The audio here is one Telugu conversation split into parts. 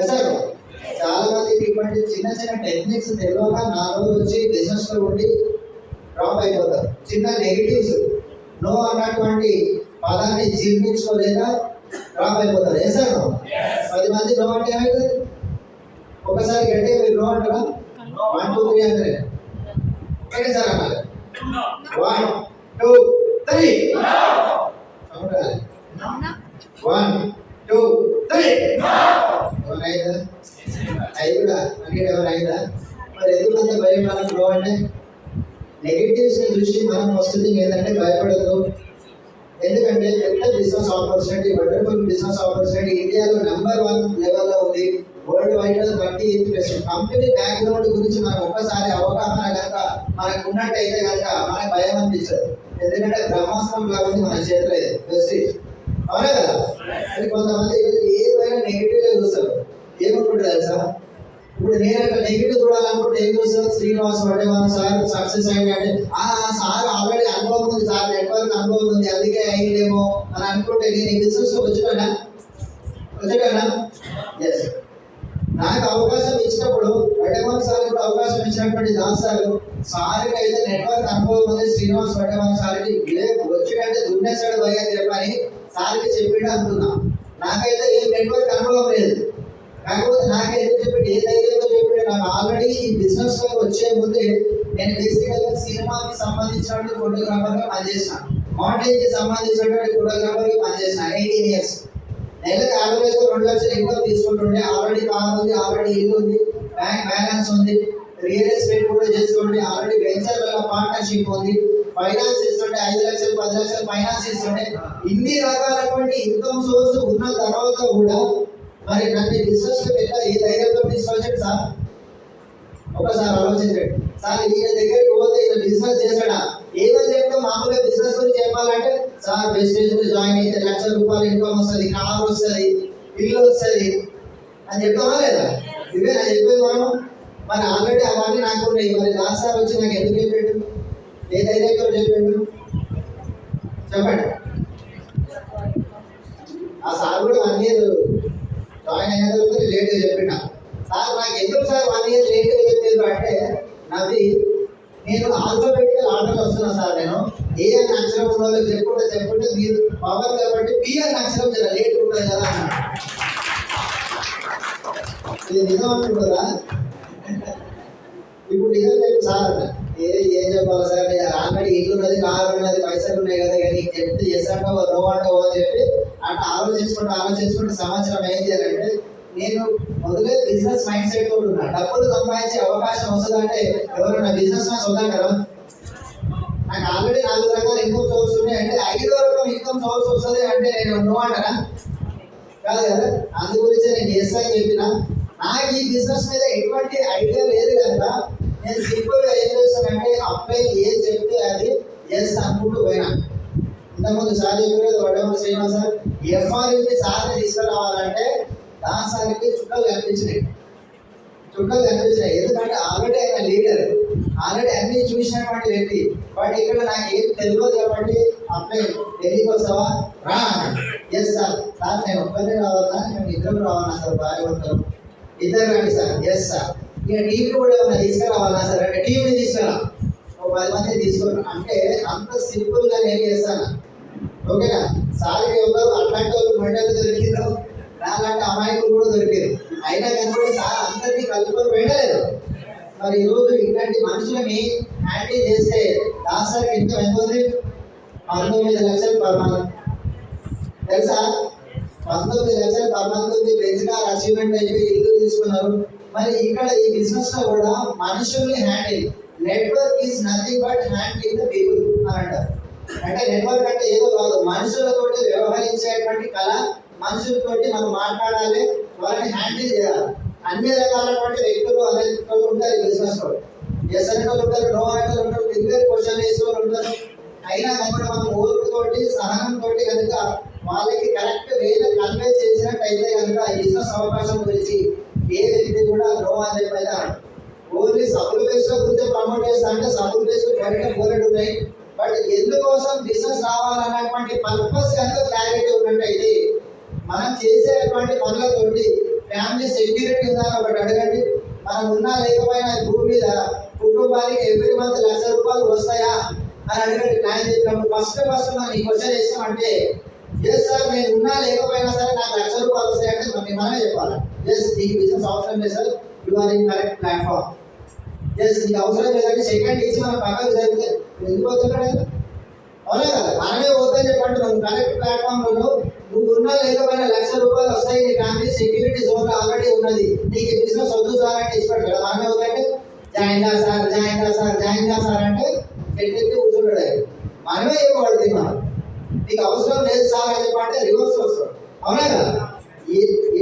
సార్ చాలా మందికి ఇటువంటి చిన్న చిన్న టెక్నిక్స్ తెలియక 4 రోజులు వచ్చి బిజినెస్ లో ఉండి డ్రాప్ అయిపోతారు. చిన్న నెగిటివ్స్ నో అన్నటువంటి పదాన్ని జీర్ణించుకోలేక డ్రాప్ అయిపోతారు. ఏ సార్ 10 మంది నో అంటే ఏమవుతుంది? ఒకసారి గట్టిగా మీరు నో అంటారా? 1 2 3 అంటే ఓకే సార్ అన్నారు. 1 2 3 1 2 3 ఎవరైనా ఐదుగా అంటే ఎవరైనా మరి ఎందుకంత భయం మనకు నో అంటే? నెగిటివ్స్ చూసి మనం వస్తుంది ఏంటంటే భయపడదు. ఎందుకంటే పెద్ద business opportunity, wonderful business opportunity ఇండియాలో నెంబర్ 1 లెవెల్లో ఉంది. World wide 38%. కంపెనీ బ్యాక్గ్రౌండ్ గురించి మనం ఒక్కసారి అవగాహన కనుక మనకు ఉన్నట్టయితే కనుక మనకు భయం అనిపించదు. ఎందుకంటే బ్రహ్మాస్త్రం కాబట్టి మన చేతిలో ప్రెస్టీజ్ అవునా కదా. అది కొంతమంది ఏమైనా నెగిటివ్గా చూస్తారు. ఏమనుకుంటారు తెలుసా? ఇప్పుడు నేను అక్కడ నెగిటివ్ చూడాలనుకుంటే ఏం చూస్తారు? శ్రీనివాస్ వడ్డేవాన్ సార్ సక్సెస్ అయ్యింది అంటే సార్ ఆల్రెడీ అనుభవం ఉంది, సార్ నెట్వర్క్ అనుభవం ఉంది అందుకే అయ్యిందేమో అని అనుకుంటే నేను ఈ బిజినెస్ వచ్చానా? ఎస్. నాకు అవకాశం ఇచ్చినప్పుడు వడ్డేవాన్ సార్ కూడా అవకాశం ఇచ్చినటువంటి దాస్ సార్కి అయితే నెట్వర్క్ అనుభవం ఉంది, శ్రీనివాస్ వడ్డేవాన్ సార్కి వచ్చినట్టే దున్నేసాడు భయ అని చెప్పని సార్కి చెప్పిండు అనుకున్నా. నాకైతే ఏ నెట్వర్క్ అనుభవం లేదు. కాకపోతే నాకైతే చెప్పి ఏ ధైర్యంతో చెప్పి నాకు ఆల్రెడీ ఈ బిజినెస్ లో వచ్చే ముందే నేను బేసికల్గా సినిమాకి సంబంధించినటువంటి ఫోటోగ్రాఫర్గా పనిచేసిన, మోడలింగ్ కి సంబంధించినటువంటి ఫోటోగ్రాఫర్గా పనిచేసిన 18 years. నెలకు యావరేజ్ 2 లక్షలు ఇన్కమ్ తీసుకుంటుండే. ఆల్రెడీ కార్ ఉంది, ఆల్రెడీ ఇల్లు ఉంది, బ్యాంక్ బ్యాలెన్స్ ఉంది, రియల్ ఎస్టేట్ కూడా చేసుకుంటే, ఆల్రెడీ వెంచర్ పార్ట్నర్షిప్ ఉంది, ఫైనాన్స్ ఇస్తుంటే 5 లక్షలు 10 లక్షలు ఫైనాన్స్ ఇస్తుంటే ఇన్ని రకాలటువంటి ఇన్కమ్ సోర్స్ ఉన్న తర్వాత కూడా మరి నన్ను బిజినెస్ లో పెట్టా ఏ ధైర్యంతో తీసుకొచ్చాడు సార్? ఒకసారి ఆలోచించండి సార్. ఈయన దగ్గరికి పోతే ఈయన బిజినెస్ చేశాడా? ఏమని చెప్తా? మామూలుగా బిజినెస్ గురించి చెప్పాలంటే సార్ ప్రెస్టీజ్ లో జాయిన్ అయితే 1 లక్ష రూపాయలు ఇన్కమ్ వస్తుంది, కారు వస్తుంది, ఇల్లు వస్తుంది అని చెప్తామా లేదా? ఇవే నా చెప్పేది మనం. మరి ఆల్రెడీ అవన్నీ నాకు ఉన్నాయి. మరి దాస్ సార్ వచ్చి నాకు ఎందుకు చెప్పాడు? ఏ ధైర్యంతో చెప్పాడు చెప్పండి. ఆ సార్ కూడా 1 year జాయిన్ అయిన తర్వాత లేట్గా చెప్పిన సార్ నాకు ఎందుకు సార్ 1 year లేట్గా చెప్పేది అంటే నవ్వి నేను ఆల్ఫాబెటికల్ ఆర్డర్ వస్తున్నా సార్. నేను ఏ అని అక్షరం ఉన్న వాళ్ళకి చెప్పుకుంటే మీరు పవర్ కాబట్టి పి అని అక్షరం చాలా లేట్ ఉంటుంది కదా అన్నాడు. ఇది నిజం అనుకుంటుందా? ఇప్పుడు నిజం చెప్పి సార్ ఏం చెప్పాలి సార్? ఆల్రెడీ ఇల్లు ఉన్నది, కారు ఉన్నది, పైసలు ఉన్నాయి కదా, కానీ చెప్తే చేస్తాంటో నో అంటావో అని చెప్పి అట్లా ఆలోచించుకుంటే సంవత్సరం ఏంటి అని అంటే నేను మొదలే బిజినెస్ మైండ్ సెట్ తోటి ఉన్నా. డబ్బులు సంపాదించే అవకాశం వస్తుందంటే ఎవరైనా బిజినెస్ మ్యాన్స్ వద్దంటారా? నాకు ఆల్రెడీ 4 రకాల ఇన్కమ్ సోర్స్ ఉన్నాయి అంటే 5వ రకం ఇన్కమ్ సోర్స్ వస్తుంది అంటే నేను నో అంటారా? కాదు కదా. అందు గురించి నేను ఎస్ అని చెప్పిన. నాకు ఈ బిజినెస్ మీద ఎటువంటి ఐడియా లేదు కనుక నేను సింపుల్గా ఏం చేస్తానంటే అప్లై ఏం చెప్తే అది ఎస్ అనుకుంటూ పోయినా. ఇంతకుముందు సార్ చెప్పలేదు వడ్డేవాన్ శ్రీనివాస్ సార్ ఎఫ్ఆర్ఎల్కి సార్ని తీసుకురావాలంటే దాసారికి చుక్కలు కనిపించినాయి. ఎందుకంటే ఆల్రెడీ ఆయన లీడర్, ఆల్రెడీ అన్ని చూసినటువంటి వ్యక్తి. బట్ ఇక్కడ నాకు ఏం తెలియదు కాబట్టి అప్లై ఢిల్లీకి వస్తావా రా అన్నాడు. Yes sir. సార్ నేను ఒక్కరే రావాలా? మేము ఇద్దరు రావాలా సార్? భార్యభర్తలు ఇద్దరు రండి సార్. Yes sir. ఇక టీంని కూడా ఏమన్నా తీసుకురావాలా సార్ అంటే టీంని తీసుకురా, 10 మంది తీసుకురా అంటే అంత సింపుల్గా నేను చేస్తాను. ఓకేనా? సార్కి ఎవరు అట్లాంటి వాళ్ళు మెంటలు దొరికిందో నాలాంటి అమాయకులు కూడా దొరికారు. అయినా కనుక సార్ అందరినీ కలుపుకొని వెళ్ళలేదు. మరి ఈరోజు ఇట్లాంటి మనుషులని హ్యాండిల్ చేస్తే దాస్ సార్కి ఇన్కమ్ ఎంత ఉంది? 19 లక్షలు పర్ మంత్. తెలుసా? 19 లక్షలు పర్ మంత్ ఉంది. బెంచ్ కార్ అచీవ్మెంట్ అయిపోయి ఇల్లు తీసుకున్నారు. మరి ఇక్కడ ఈ బిజినెస్ లో కూడా మనుషుల్ని handle, network is nothing but handle the people అని అంటారు. అంటే నెట్వర్క్ అంటే ఏదో కాదు, మనుషులతోటి వ్యవహరించేటువంటి కళ. మనుషులతోటి మనం మాట్లాడాలి, వాళ్ళని హ్యాండిల్ చేయాలి. అన్ని రకాలైనటువంటి వ్యక్తులు అనేక ఉంటారు ఈ బిజినెస్ లో. ఎస్ అనేటోళ్ళు ఉంటారు, నో అనేటోళ్ళు ఉంటారు, క్లియర్ క్వశ్చన్ వేసే వాళ్ళు ఉంటారు. అయినా కనుక మనం ఓర్పుతోటి సహనంతో కనుక వాళ్ళకి కరెక్ట్ వేలో కన్వే చేసినట్టయితే కనుక ఈ బిజినెస్ అవకాశం గురించి ఏ వ్యక్తి కూడా నో అని చెప్పైనా ఓన్లీ సబుల్ బేస్ గురించి ప్రమోట్ చేస్తా అంటే సబుల్ బేస్ బోలెడ్ ఉన్నాయి. బట్ ఎందుకోసం బిజినెస్ రావాలన్నటువంటి పర్పస్ కనుక క్లారిటీ ఉన్నట్టయితే మనం చేసేటువంటి పనులతోటి ఫ్యామిలీ ఫ్యామిలీ సెక్యూరిటీ ఉందని ఒకటి అడగండి. మనం ఉన్నా లేకపోయినా భూమి మీద కుటుంబానికి ఎవ్రీ మంత్ ₹1,00,000 వస్తాయా అని అడగండి. ప్లాన్ చెప్పినప్పుడు ఫస్ట్ మనం ఈ క్వశ్చన్ వేసామంటే ఎస్ సార్ నేను ఉన్నా లేకపోయినా సరే నాకు ₹1,00,000 వస్తాయంటే మనమే చెప్పాలి. ఎస్ నీకు బిజినెస్ అవసరం లేదు sir, you are in correct platform. Yes నీకు అవసరం లేదంటే సెకండ్ ఇచ్చి మనం పక్కకు జరిగితే ఎందుకు పోతున్నాడు? అవునా కదా, మనమే పోతాం చెప్పండి. నువ్వు కరెక్ట్ ప్లాట్ఫామ్ లో నువ్వు ఉన్నా లేకపోయినా ₹1,00,000 వస్తాయి. నీ ఫ్యామిలీ సెక్యూరిటీ జోన్ ఆల్రెడీ ఉన్నది. నీకు బిజినెస్ వద్దు సార్ అంటే ఇష్టపడు కదా, మనమే అవుతాంటే జాయిన్ గా సార్ అంటే ఎట్టి కూర్చుంటాడు. మనమే ఇవ్వబడుతుంది. మనం నీకు అవసరం లేదు సార్ అని చెప్పంటే రివర్స్ వస్తాడు. అవునా కదా,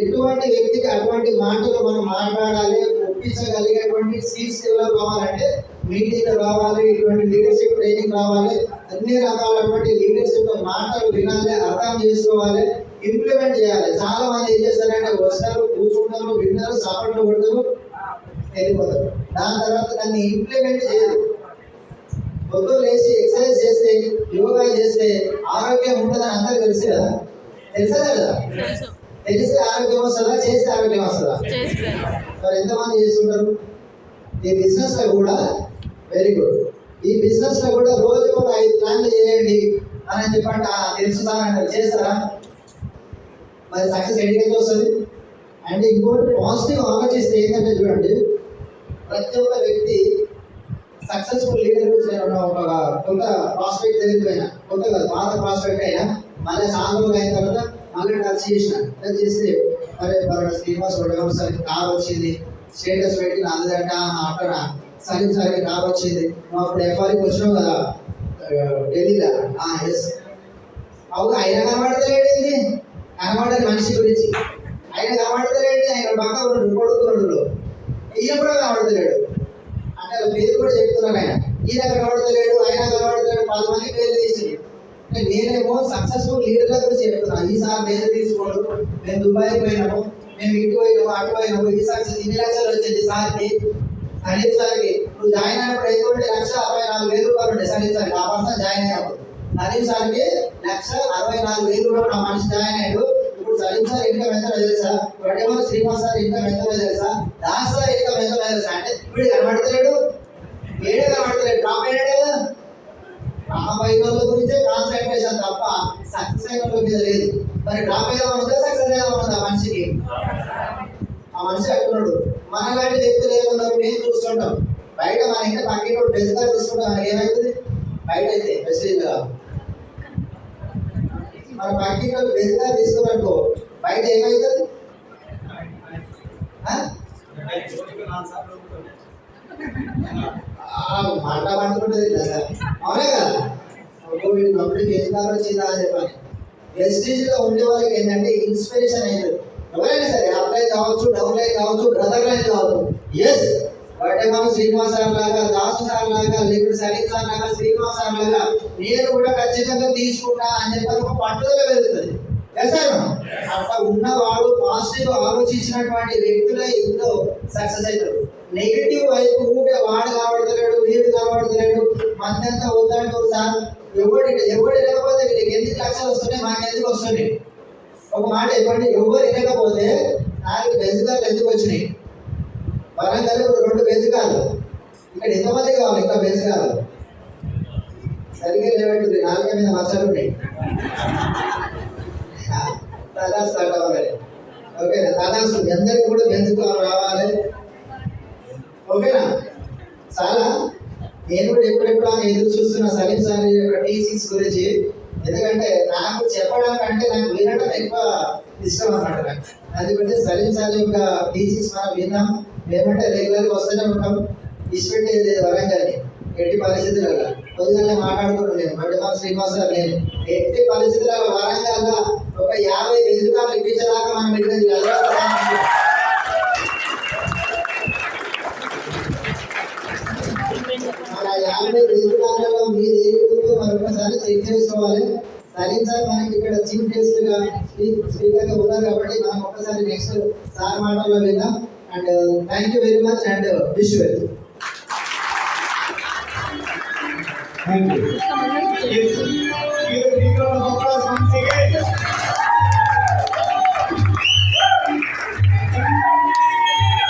ఎటువంటి వ్యక్తికి అటువంటి మాటలు మనం మాట్లాడాలి, ఒప్పించగలిగేటువంటి స్కిల్స్ డెవలప్ కావాలంటే మీటింగ్ రావాలి, ఇటువంటి లీడర్షిప్ ట్రైనింగ్ రావాలి, అన్ని రకాలైనటువంటి లీడర్షిప్ మాటలు వినాలి, అర్థం చేసుకోవాలి, ఇంప్లిమెంట్ చేయాలి. చాలా మంది ఏం చేస్తారంటే వస్తారు, కూర్చుంటారు, వింటారు, సపోర్ట్లు కొడతారు, వెళ్ళిపోతారు. దాని తర్వాత దాన్ని ఇంప్లిమెంట్ చేయరు. పొద్దున లేచి ఎక్సర్సైజ్ చేస్తే, యోగా చేస్తే ఆరోగ్యం ఉంటుందని అందరికీ తెలుసు కదా, తెలుసా కదా? తెలిస్తే ఆరోగ్యం వస్తుందా, చేస్తే ఆరోగ్యం వస్తుందా? మరి ఎంతమంది చేస్తుంటారు? ఈ బిజినెస్ లో కూడా వెరీ గుడ్. ఈ బిజినెస్ లో కూడా రోజు ఒక 5 ప్లాన్లు చేయండి అని చెప్పండి. తెలుసు సార్ అంటే చేస్తారా? మరి సక్సెస్ ఎడికి వస్తుంది. అండ్ ఇంకోటి పాజిటివ్ ఆలోచిస్తే ఏంటంటే చూడండి, ప్రతి ఒక్క వ్యక్తి సక్సెస్ఫుల్ లీడర్ గురించి నేను ఒక కొత్త ప్రాస్పెక్ట్ తెలియకపోయినా, కొత్త కాదు పాత ప్రాస్పెక్ట్ అయినా మళ్ళీ చాలా రోజులు అయిన తర్వాత మళ్ళీ టచ్ చేస్తే అరే శ్రీనివాస్ సార్ కార్ వచ్చింది, స్టేటస్ పెట్టి అందదంట అక్కడ సలీం సార్ కార్ వచ్చింది, నువ్వు అప్పుడు ఎఫ్ఆర్కి వచ్చినావు కదా ఢిల్లీలో. ఎస్ అవును, ఆయన కనబడతలేడింది, కనబడని మనిషి గురించి ఆయన కనబడతలేండి. ఆయన పక్క కొడుకున్నాడు, ఈయన కూడా కనబడతలేడు అంటే పేరు కూడా చెప్తున్నాను. ఈయన కనబడతలేడు, ఆయన కనబడతలేడు, 10 మంది పేర్లు తీసింది. నేనేమో సక్సెస్ఫుల్ లీడర్ల గురించి చెప్తున్నా. ఈసారి నేను తీసుకోడు, మేము దుబాయ్ పోయినాము, మేము ఇటు పోయినాము, అటు పోయినాము, ఈ సక్సెస్ ఇన్ని లక్షలు వచ్చింది సార్కి, సలీం సార్కి. నువ్వు జాయిన్ అయినప్పుడు అయితే ₹1,64,000 ఉండే సలీం సార్కి. ఆ పర్సన్ జాయిన్ అయినప్పుడు సలీం సార్కి ₹1,64,000 నా మనిషి జాయిన్ అయ్యాడు. ఇప్పుడు సలీం సార్ ఇన్కమ్ ఎంత తెలుసా? వడ్డేమో శ్రీనివాస్ సార్ ఇన్కమ్ ఎంత తెలుసా? దాస్ సార్ ఇన్కమ్ ఎంత తెలుసా? అంటే ఇప్పుడు కనబడతలేడు, ఏడే కనబడతలేడు, డ్రాప్ అయ్యాడు కదా. రామపైన గురించే కాన్సన్ట్రేషన్ తప్ప సక్సెస్ అయిన మీద లేదు. మరి డ్రాప్ అయ్యేదా ఉందా, సక్సెస్ అయ్యేదా ఉందా? మనిషికి ఆ మనిషి అంటున్నాడు. మనలాంటి వ్యక్తులు ఏమన్నారు, మేము చూస్తుంటాం బయట. మన ఇంటి పక్కన బెజగా చూసుకుంటాం, మనకి ఏమవుతుంది? బయట అయితే మెసేజ్ మన పక్కన బెజగా తీసుకున్నట్టు బయట ఏమవుతుంది? మాట పట్టుకుంటుంది కదా, అవునే కదా. వీడు కంప్లీట్ ఎదుగుతారో వచ్చిందా అని చెప్పాలి. వెస్టేజ్ లో ఉండే వాళ్ళకి ఏంటంటే ఇన్స్పిరేషన్ అయింది. ఎవరైనా సరే అప్ లైన్ కావచ్చు, డౌన్ లైన్ కావచ్చు, బ్రదర్ లైన్ కావచ్చు. ఎస్ వాటేమో శ్రీనివాస్ సార్ లాగా, దాసు సార్ లాగా, లేకపోతే సలీం సార్ లాగా, శ్రీనివాస్ సార్ లాగా నేను కూడా ఖచ్చితంగా తీసుకుంటా అని చెప్పి ఒక పట్టుదల పెరుగుతుంది. అట్లా ఉన్నవాడు పాజిటివ్ ఆలోచించినటువంటి వ్యక్తులే ఇంట్లో సక్సెస్ అవుతారు. నెగిటివ్ వైపు ఊటే వాడు కనబడతలేడు, వీడు కనబడతలేడు, మందంతా వద్దంటారు సార్. ఎవడు లేకపోతే వీళ్ళకి ఎందుకు లక్షలు వస్తున్నాయి, మాకు ఎందుకు వస్తున్నాయి? ఒక మాట చెప్పండి, ఎవరు వినకపోతే 4 బెంజుకాలు ఎందుకు వచ్చినాయి? వరంగల్ 2 బెంజుకాలు, ఇక్కడ ఎంతమంది కావాలి? ఇంకా బెంజుకాలు సరిగ్గా లేవంటుంది, 4 మీద మచ్చలు ఉన్నాయి. దాదాపు స్టార్ట్ అవ్వాలి. ఓకేనా? దాదాపు అందరికి కూడా బెంజుకాలు రావాలి. ఓకేనా? చాలా నేను కూడా ఎప్పుడెప్పుడు ఎదురు చూస్తున్నా సలీం సార్ యొక్క టీచింగ్స్ గురించి. ఎందుకంటే నాకు చెప్పడం కంటే నాకు వినడం ఎక్కువ ఇష్టం అన్నమాట. అందుకంటే సలీం సార్ యొక్క టీచింగ్స్ మనం విన్నాం. మేమంటే రెగ్యులర్గా వస్తూనే ఉంటాం. ఇష్టపెట్టేది లేదు వరంగల్ని ఎట్టి పరిస్థితులలో. పొద్దుగానే మాట్లాడుకుంటున్నాం నేను, బడ్డమా శ్రీనివాస్ సార్ నేను ఎట్టి పరిస్థితులలో వరంగల్లో ఒక 50 బెంజుకాలు ఇప్పించేదాకా మనం పెట్టింది కదా. మన 50 బెంజుకాలలో మీరు ఏదో మరొకసారి చెక్ చేసుకోవాలి. సలీం సార్ మనకి ఇక్కడ చీఫ్ గెస్ట్ గా స్పీకర్ గా ఉన్నారు కాబట్టి మనం ఒక్కసారి నెక్స్ట్ సార్ మాటల్లో విన్నాం. And thank you very much and wish you well. Thank you.